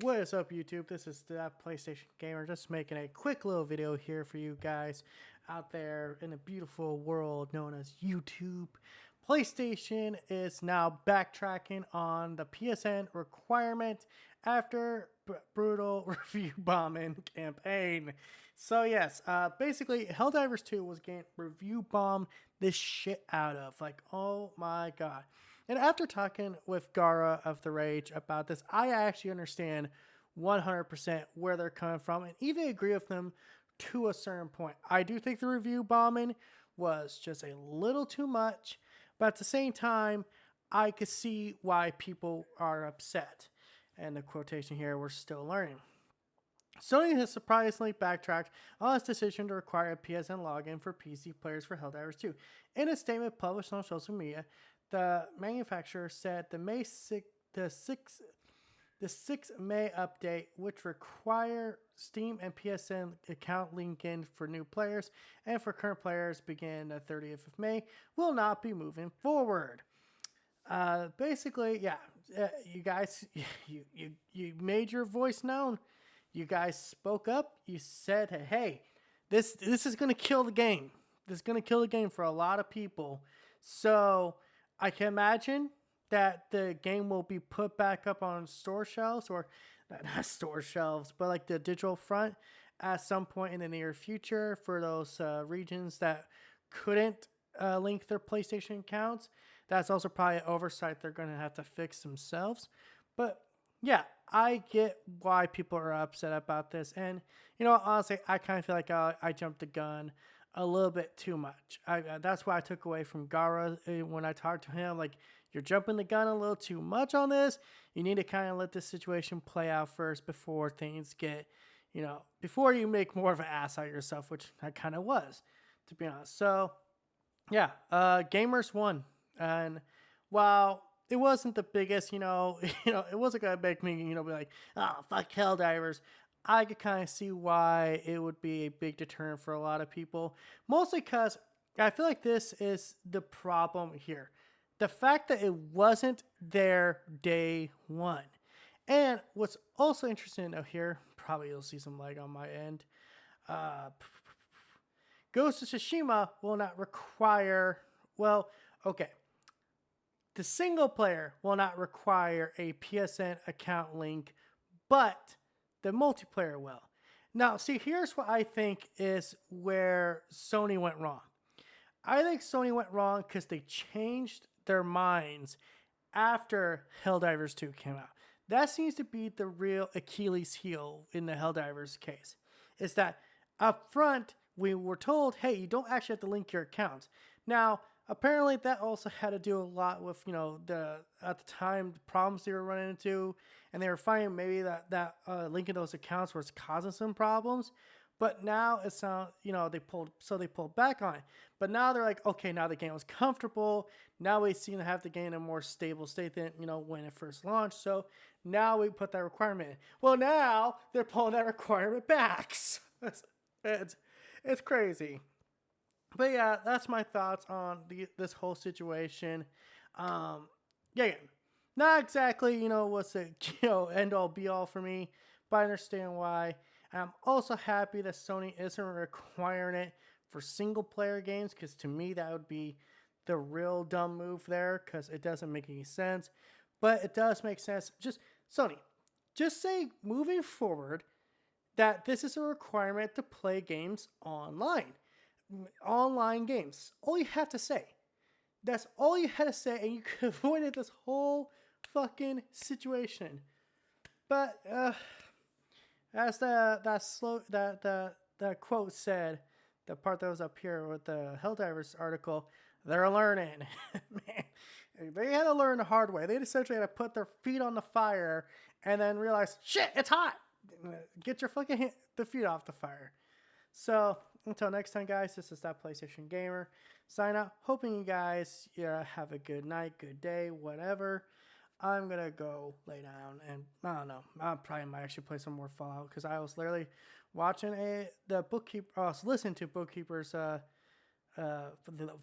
What is up, YouTube? This is That PlayStation Gamer, just making a quick little video here for you guys out there in the beautiful world known as YouTube. PlayStation is now backtracking on the PSN requirement after brutal review bombing campaign. So yes, basically Helldivers 2 was getting review bombed this shit out of. Like, oh my god. And after talking with Gara of The Rage about this, I actually understand 100% where they're coming from and even agree with them to a certain point. I do think the review bombing was just a little too much, but at the same time, I could see why people are upset. And the quotation here, we're still learning. Sony has surprisingly backtracked on its decision to require a PSN login for PC players for Helldivers 2. In a statement published on social media, the manufacturer said the 6 May update, which require Steam and PSN account link in for new players and for current players begin the 30th of May, will not be moving forward. Basically, yeah, you guys, you made your voice known. You guys spoke up. You said, hey, this is going to kill the game. This is going to kill the game for a lot of people. So I can imagine that the game will be put back up on store shelves, or not store shelves, but like the digital front at some point in the near future for those regions that couldn't link their PlayStation accounts. That's also probably an oversight they're going to have to fix themselves. But yeah, I get why people are upset about this. And, you know, honestly, I kind of feel like I jumped the gun a little bit too much. That's what I took away from Gara when I talked to him. Like, you're jumping the gun a little too much on this. You need to kind of let this situation play out first before things get, you know, before you make more of an ass out of yourself, which I kind of was, to be honest. So, yeah, gamers won. And while it wasn't the biggest, it wasn't gonna make me, be like, oh, fuck Helldivers. I could kind of see why it would be a big deterrent for a lot of people. Mostly because I feel like this is the problem here. The fact that it wasn't there day one. And what's also interesting to note here, probably you'll see some lag on my end. Ghost of Tsushima will not require, well, okay. The single player will not require a PSN account link, but the multiplayer will. Now, see, here's what I think is where Sony went wrong. I think Sony went wrong because they changed their minds after Helldivers 2 came out. That seems to be the real Achilles heel in the Helldivers case. Is that up front, we were told, hey, you don't actually have to link your accounts. Now, apparently that also had to do a lot with, at the time, the problems they were running into, and they were finding maybe that linking those accounts was causing some problems. But now it's not, they pulled back on it. But now they're like, okay, now the game was comfortable. Now we seem to have the game in a more stable state than, when it first launched. So now we put that requirement in. Well, now they're pulling that requirement back. It's crazy. But yeah, that's my thoughts on this whole situation. Yeah, not exactly, what's the, end all be all for me, but I understand why. I'm also happy that Sony isn't requiring it for single player games, because to me that would be the real dumb move there, because it doesn't make any sense. But it does make sense. Just Sony, just say moving forward that this is a requirement to play games online. Online games. All you have to say. That's all you had to say, and you could have avoided this whole fucking situation. But as the quote said, the part that was up here with the Helldivers article, they're learning. Man, they had to learn the hard way. They essentially had to put their feet on the fire and then realize, shit, it's hot. Get your fucking the feet off the fire. So until next time, guys, this is That PlayStation Gamer. Sign out. Hoping you guys have a good night, good day, whatever. I'm going to go lay down and, I don't know, I probably might actually play some more Fallout, because I was literally watching listening to Bookkeeper's the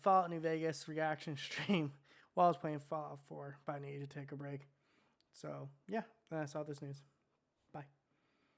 Fallout New Vegas reaction stream while I was playing Fallout 4, but I needed to take a break. So, yeah, that's all this news.